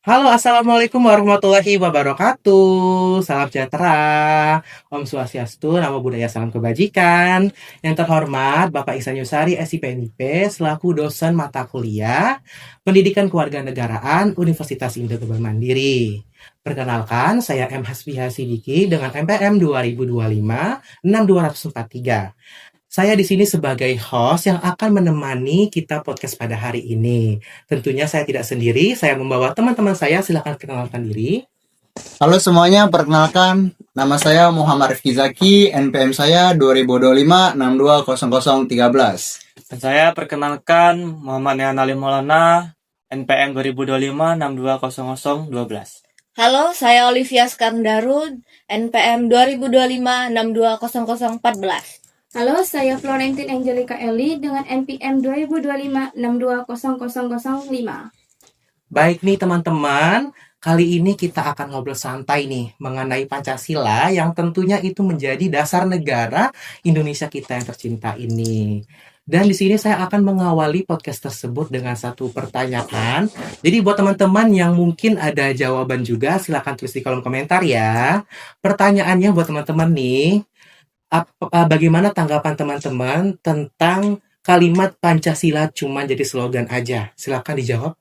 Halo, assalamualaikum warahmatullahi wabarakatuh. Salam sejahtera, Om Swastiastu, Namo Buddhaya, salam kebajikan. Yang terhormat Bapak Ihsan Yusari, SIPNIP, selaku dosen mata kuliah Pendidikan Kewarganegaraan Universitas Indo Kebal Mandiri. Perkenalkan, saya M. Hasbiha Sidiki dengan MPM 2025-62443. Saya di sini sebagai host yang akan menemani kita podcast pada hari ini. Tentunya saya tidak sendiri, saya membawa teman-teman saya. Silakan kenalkan diri. Halo semuanya, perkenalkan nama saya Muhammad Rifki Zaki, NPM saya 2025-620013. Dan saya perkenalkan Muhammad Nihan Ali Maulana, NPM 2025-620012. Halo, saya Olivia Skandarud, NPM 2025-620014. Halo, saya Florentin Angelica Eli dengan NPM 2025-620005. Baik nih teman-teman, kali ini kita akan ngobrol santai nih mengenai Pancasila yang tentunya itu menjadi dasar negara Indonesia kita yang tercinta ini. Dan di sini saya akan mengawali podcast tersebut dengan satu pertanyaan. Jadi buat teman-teman yang mungkin ada jawaban juga, silakan tulis di kolom komentar ya. Pertanyaannya buat teman-teman nih, bagaimana tanggapan teman-teman tentang kalimat Pancasila cuma jadi slogan aja? Silakan dijawab.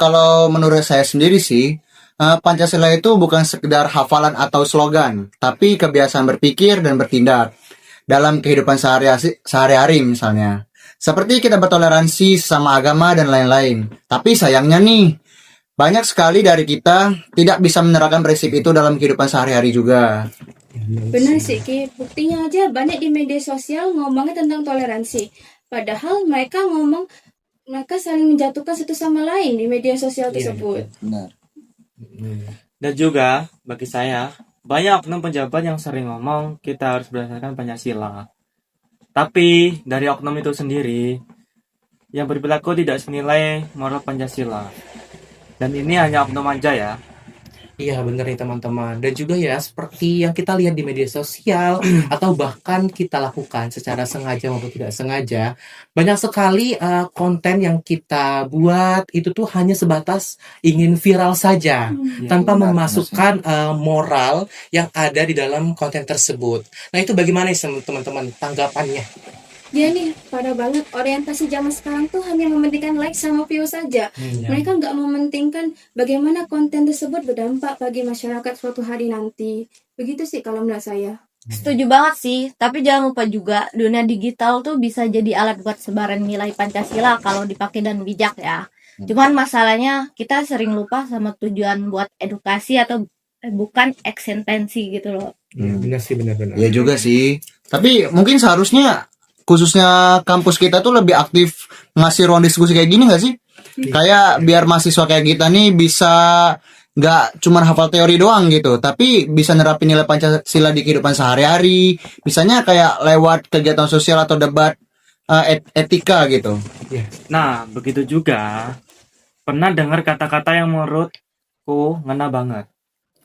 Kalau menurut saya sendiri sih, Pancasila itu bukan sekedar hafalan atau slogan, tapi kebiasaan berpikir dan bertindak dalam kehidupan sehari-hari misalnya. Seperti kita bertoleransi sesama agama dan lain-lain. Tapi sayangnya nih, banyak sekali dari kita tidak bisa menerapkan prinsip itu dalam kehidupan sehari-hari juga. Benar sih, Ki. Buktinya aja banyak di media sosial ngomongnya tentang toleransi. Padahal mereka saling menjatuhkan satu sama lain di media sosial tersebut. Benar. Dan juga, bagi saya, banyak oknum pejabat yang sering ngomong kita harus berdasarkan Pancasila. Tapi, dari oknum itu sendiri, yang berperilaku tidak senilai moral Pancasila. Dan ini hanya oknum aja ya. Iya benar nih teman-teman. Dan juga ya seperti yang kita lihat di media sosial atau bahkan kita lakukan secara sengaja maupun tidak sengaja, banyak sekali konten yang kita buat itu tuh hanya sebatas ingin viral saja tanpa benar, memasukkan moral yang ada di dalam konten tersebut. Nah itu bagaimana sih teman-teman tanggapannya? Ya nih, parah banget. Orientasi zaman sekarang tuh hanya mementingkan like sama view saja. Mereka nggak mementingkan bagaimana konten tersebut berdampak bagi masyarakat suatu hari nanti. Begitu sih kalau menurut saya. Setuju banget sih, tapi jangan lupa juga dunia digital tuh bisa jadi alat buat sebaran nilai Pancasila kalau dipakai dan bijak ya. Cuman masalahnya kita sering lupa sama tujuan buat edukasi atau bukan eksistensi gitu loh. Ya, benar sih benar-benar. Ya juga sih. Tapi mungkin seharusnya khususnya kampus kita tuh lebih aktif ngasih ruang diskusi kayak gini gak sih? Kayak biar mahasiswa kayak kita nih bisa gak cuma hafal teori doang gitu, tapi bisa nerapin nilai Pancasila di kehidupan sehari-hari. Misalnya kayak lewat kegiatan sosial atau debat etika gitu. Nah, begitu juga, pernah dengar kata-kata yang menurutku ngena banget.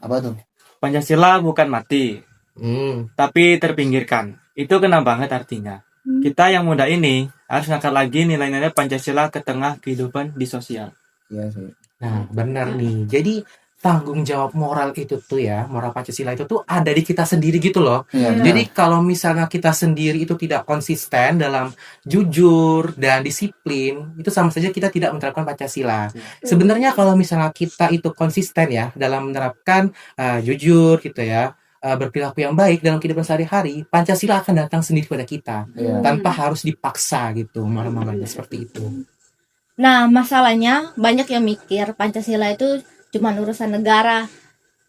Apa tuh? Pancasila bukan mati, tapi terpinggirkan. Itu kena banget artinya. Kita yang muda ini harus ngangkat lagi nilai-nilai Pancasila ke tengah kehidupan di sosial. Iya sih. Nah, benar nih. Jadi tanggung jawab moral itu tuh ya, moral Pancasila itu tuh ada di kita sendiri gitu loh. Iya, Jadi kalau misalnya kita sendiri itu tidak konsisten dalam jujur dan disiplin, itu sama saja kita tidak menerapkan Pancasila. Sebenarnya kalau misalnya kita itu konsisten ya dalam menerapkan jujur gitu ya, berperilaku yang baik dalam kehidupan sehari-hari, Pancasila akan datang sendiri pada kita Iya. tanpa harus dipaksa gitu, moral-moralnya seperti itu. Nah, masalahnya banyak yang mikir Pancasila itu cuma urusan negara,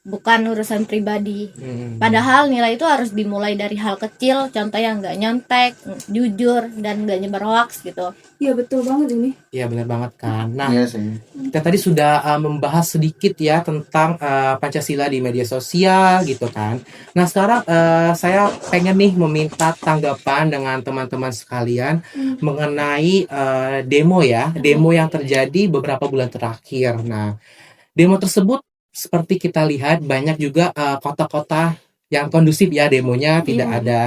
bukan urusan pribadi. Padahal nilai itu harus dimulai dari hal kecil, contoh yang nggak nyontek, jujur, dan nggak nyebar hoax gitu. Iya betul banget ini. Iya benar banget kan. Nah, Iya sih. kita tadi sudah membahas sedikit ya tentang Pancasila di media sosial gitu kan. Nah sekarang saya pengen nih meminta tanggapan dengan teman-teman sekalian mengenai demo ya, demo yang terjadi beberapa bulan terakhir. Nah demo tersebut seperti kita lihat banyak juga kota-kota yang kondusif ya demonya, tidak Iya. ada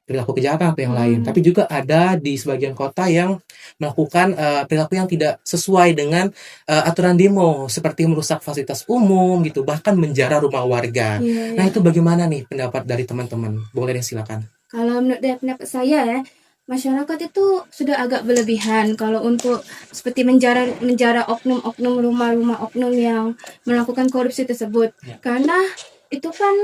perilaku kejahatan atau yang lain. Mm. Tapi juga ada di sebagian kota yang melakukan perilaku yang tidak sesuai dengan aturan demo, seperti merusak fasilitas umum gitu, bahkan menjara rumah warga. Iya, Nah, iya. itu bagaimana nih pendapat dari teman-teman? Boleh deh, silakan. Kalau menurut dari pendapat saya ya, masyarakat itu sudah agak berlebihan kalau untuk seperti menjara oknum-oknum rumah-rumah oknum yang melakukan korupsi tersebut. Ya. Karena itu kan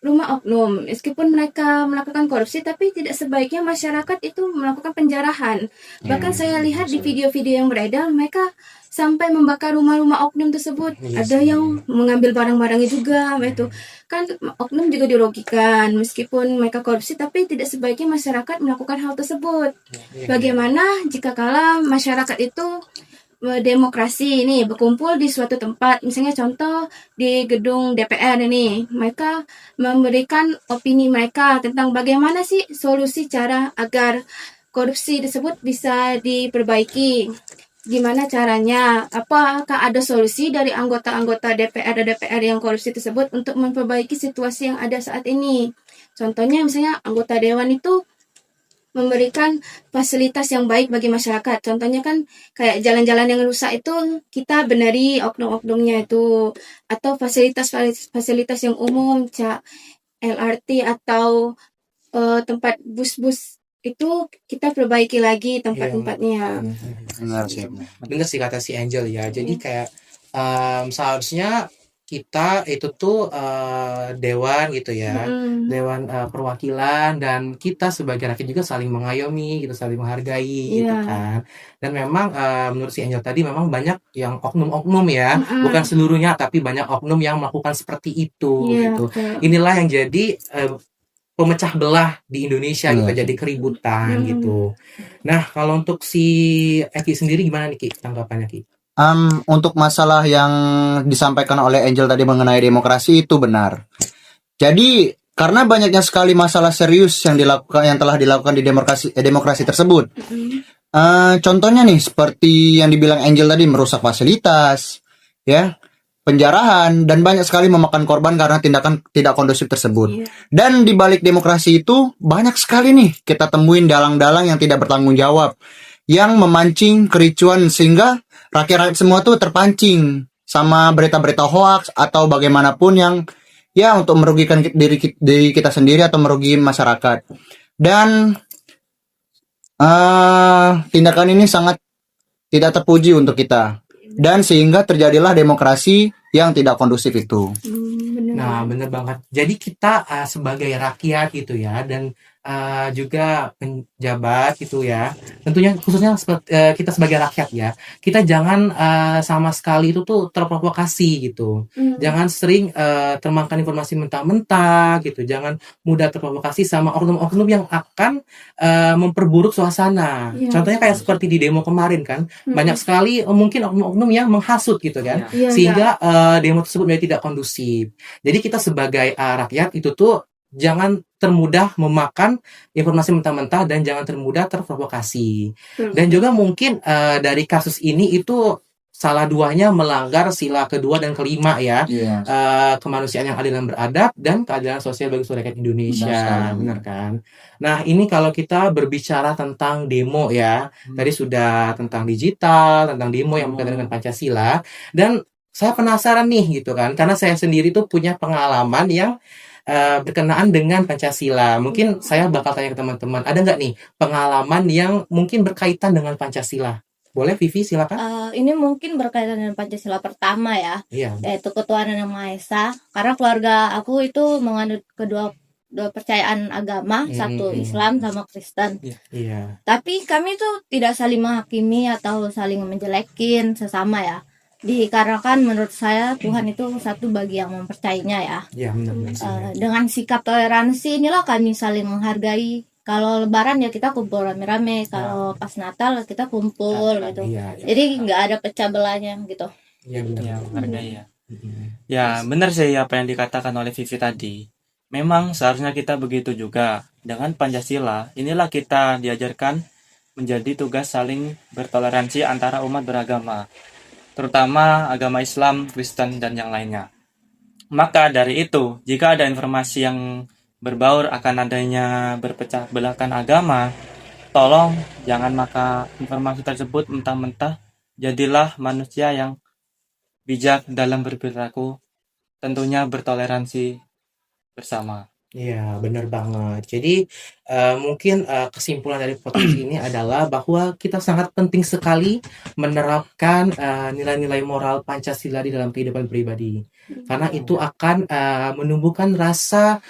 rumah oknum, meskipun mereka melakukan korupsi, tapi tidak sebaiknya masyarakat itu melakukan penjarahan. Bahkan saya lihat di video-video yang beredar, mereka sampai membakar rumah-rumah oknum tersebut. Iya Ada sih. yang mengambil barang-barangnya juga, itu kan oknum juga dirugikan meskipun mereka korupsi, tapi tidak sebaiknya masyarakat melakukan hal tersebut. Iya. Bagaimana jika kala masyarakat itu demokrasi ini berkumpul di suatu tempat, misalnya contoh di gedung DPR ini, mereka memberikan opini mereka tentang bagaimana sih solusi cara agar korupsi tersebut bisa diperbaiki. Gimana caranya? Apakah ada solusi dari anggota-anggota DPR dan DPR yang korupsi tersebut untuk memperbaiki situasi yang ada saat ini? Contohnya misalnya anggota dewan itu memberikan fasilitas yang baik bagi masyarakat. Contohnya kan kayak jalan-jalan yang rusak itu kita benari oknum-oknumnya itu, atau fasilitas yang umum, LRT atau tempat bus-bus itu kita perbaiki lagi tempat-tempatnya. Benar sih. Bener sih kata si Angel ya. Jadi Iya. kayak seharusnya kita itu tuh dewan gitu ya, Mm-mm. dewan perwakilan, dan kita sebagai rakyat juga saling mengayomi gitu, saling menghargai gitu Iya. kan. Dan memang menurut si Angel tadi memang banyak yang oknum-oknum ya, Mm-mm. bukan seluruhnya tapi banyak oknum yang melakukan seperti itu Iya, gitu. betul. Inilah yang jadi pemecah belah di Indonesia gitu, Iya. jadi keributan Mm. gitu. Nah, kalau untuk si Eki sendiri gimana nih Ki tanggapannya Ki? Untuk masalah yang disampaikan oleh Angel tadi mengenai demokrasi itu benar. Jadi karena banyaknya sekali masalah serius yang telah dilakukan di demokrasi tersebut. Contohnya nih seperti yang dibilang Angel tadi, merusak fasilitas, ya, penjarahan, dan banyak sekali memakan korban karena tindakan tidak kondusif tersebut. Iya. Dan di balik demokrasi itu banyak sekali nih kita temuin dalang-dalang yang tidak bertanggung jawab, yang memancing kericuan sehingga rakyat-rakyat semua tuh terpancing sama berita-berita hoaks atau bagaimanapun yang ya untuk merugikan diri kita sendiri atau merugi masyarakat. Dan tindakan ini sangat tidak terpuji untuk kita, dan sehingga terjadilah demokrasi yang tidak kondusif itu. Benar. Nah, bener banget. Jadi kita sebagai rakyat gitu ya, dan juga penjabat gitu ya, tentunya khususnya kita sebagai rakyat ya, kita jangan sama sekali itu tuh terprovokasi gitu. Jangan sering termakan informasi mentah-mentah gitu. Jangan mudah terprovokasi sama oknum-oknum yang akan memperburuk suasana. Iya. Contohnya kayak seperti di demo kemarin kan, banyak sekali mungkin oknum-oknum yang menghasut gitu kan, Iya, sehingga demo tersebut menjadi tidak kondusif. Jadi kita sebagai rakyat itu tuh jangan termudah memakan informasi mentah-mentah dan jangan termudah terprovokasi. Dan juga mungkin dari kasus ini itu salah duanya melanggar sila kedua dan kelima ya, Iya. kemanusiaan yang adil dan beradab dan keadilan sosial bagi seluruh rakyat Indonesia. Benar sekali. Benar kan? Nah, ini kalau kita berbicara tentang demo ya, tadi sudah tentang digital, tentang demo yang berkaitan dengan Pancasila, dan saya penasaran nih gitu kan, karena saya sendiri tuh punya pengalaman yang berkenaan dengan Pancasila. Mungkin saya bakal tanya ke teman-teman, ada nggak nih pengalaman yang mungkin berkaitan dengan Pancasila? Boleh, Vivi, silakan. Ini mungkin berkaitan dengan Pancasila pertama ya, Iya. yaitu ketuhanan yang Maha Esa. Karena keluarga aku itu menganut kedua percayaan agama, satu Islam sama Kristen. Iya. Tapi kami tuh tidak saling menghakimi atau saling menjelekin sesama ya. Dikarenakan menurut saya Tuhan itu satu bagi yang mempercayainya ya. Iya, benar. Dengan sikap toleransi inilah kami saling menghargai. Kalau Lebaran ya kita kumpul rame-rame, kalau pas Natal kita kumpul gitu. Iya. Jadi nggak ada pecah belahnya gitu. Iya, benar. Ya, menghargai ya. Ya, benar sih apa yang dikatakan oleh Vivi tadi. Memang seharusnya kita begitu juga. Dengan Pancasila, inilah kita diajarkan menjadi tugas saling bertoleransi antara umat beragama, terutama agama Islam, Kristen, dan yang lainnya. Maka dari itu, jika ada informasi yang berbaur akan adanya berpecah belahkan agama, tolong jangan maka informasi tersebut mentah-mentah. Jadilah manusia yang bijak dalam berperilaku, tentunya bertoleransi bersama. Iya, benar banget. Jadi, mungkin, kesimpulan dari podcast ini adalah bahwa kita sangat penting sekali menerapkan, nilai-nilai moral Pancasila di dalam kehidupan pribadi. Karena itu akan, menumbuhkan rasa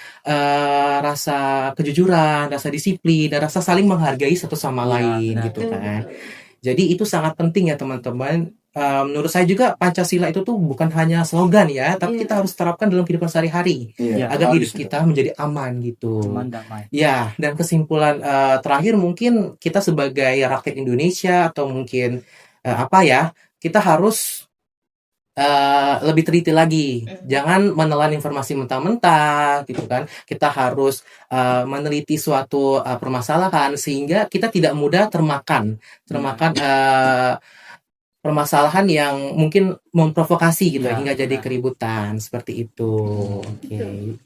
kejujuran, rasa disiplin, dan rasa saling menghargai satu sama Iya, lain, benar. gitu kan. Jadi itu sangat penting ya teman-teman. Menurut saya juga Pancasila itu tuh bukan hanya slogan ya, tapi Iya. kita harus terapkan dalam kehidupan sehari-hari Iya, agar harus hidup itu. kita menjadi aman gitu. Cuman damai. Ya, dan kesimpulan terakhir mungkin kita sebagai rakyat Indonesia atau mungkin kita harus lebih teliti lagi. Jangan menelan informasi mentah-mentah gitu kan. Kita harus meneliti suatu permasalahan sehingga kita tidak mudah termakan permasalahan yang mungkin memprovokasi gitu Ya, hingga jadi benar. keributan seperti itu.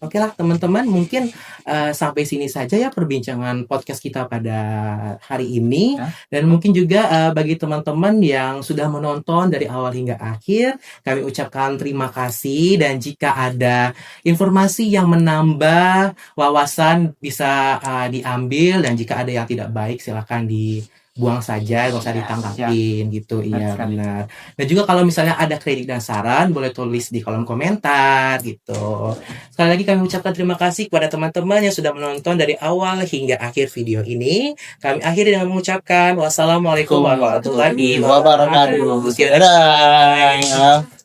Oke lah teman-teman, mungkin sampai sini saja ya perbincangan podcast kita pada hari ini. Ya. Dan mungkin juga bagi teman-teman yang sudah menonton dari awal hingga akhir, kami ucapkan terima kasih. Dan jika ada informasi yang menambah wawasan bisa diambil, dan jika ada yang tidak baik silahkan dibuang saja, nggak usah ditanggapin gitu. Iya, sekali. benar. Dan juga kalau misalnya ada kritik dan saran boleh tulis di kolom komentar gitu. Sekali lagi kami ucapkan terima kasih kepada teman-teman yang sudah menonton dari awal hingga akhir video ini. Kami akhiri dengan mengucapkan wassalamualaikum warahmatullahi wabarakatuh. Wabarakatuh. See you next time. Dadah.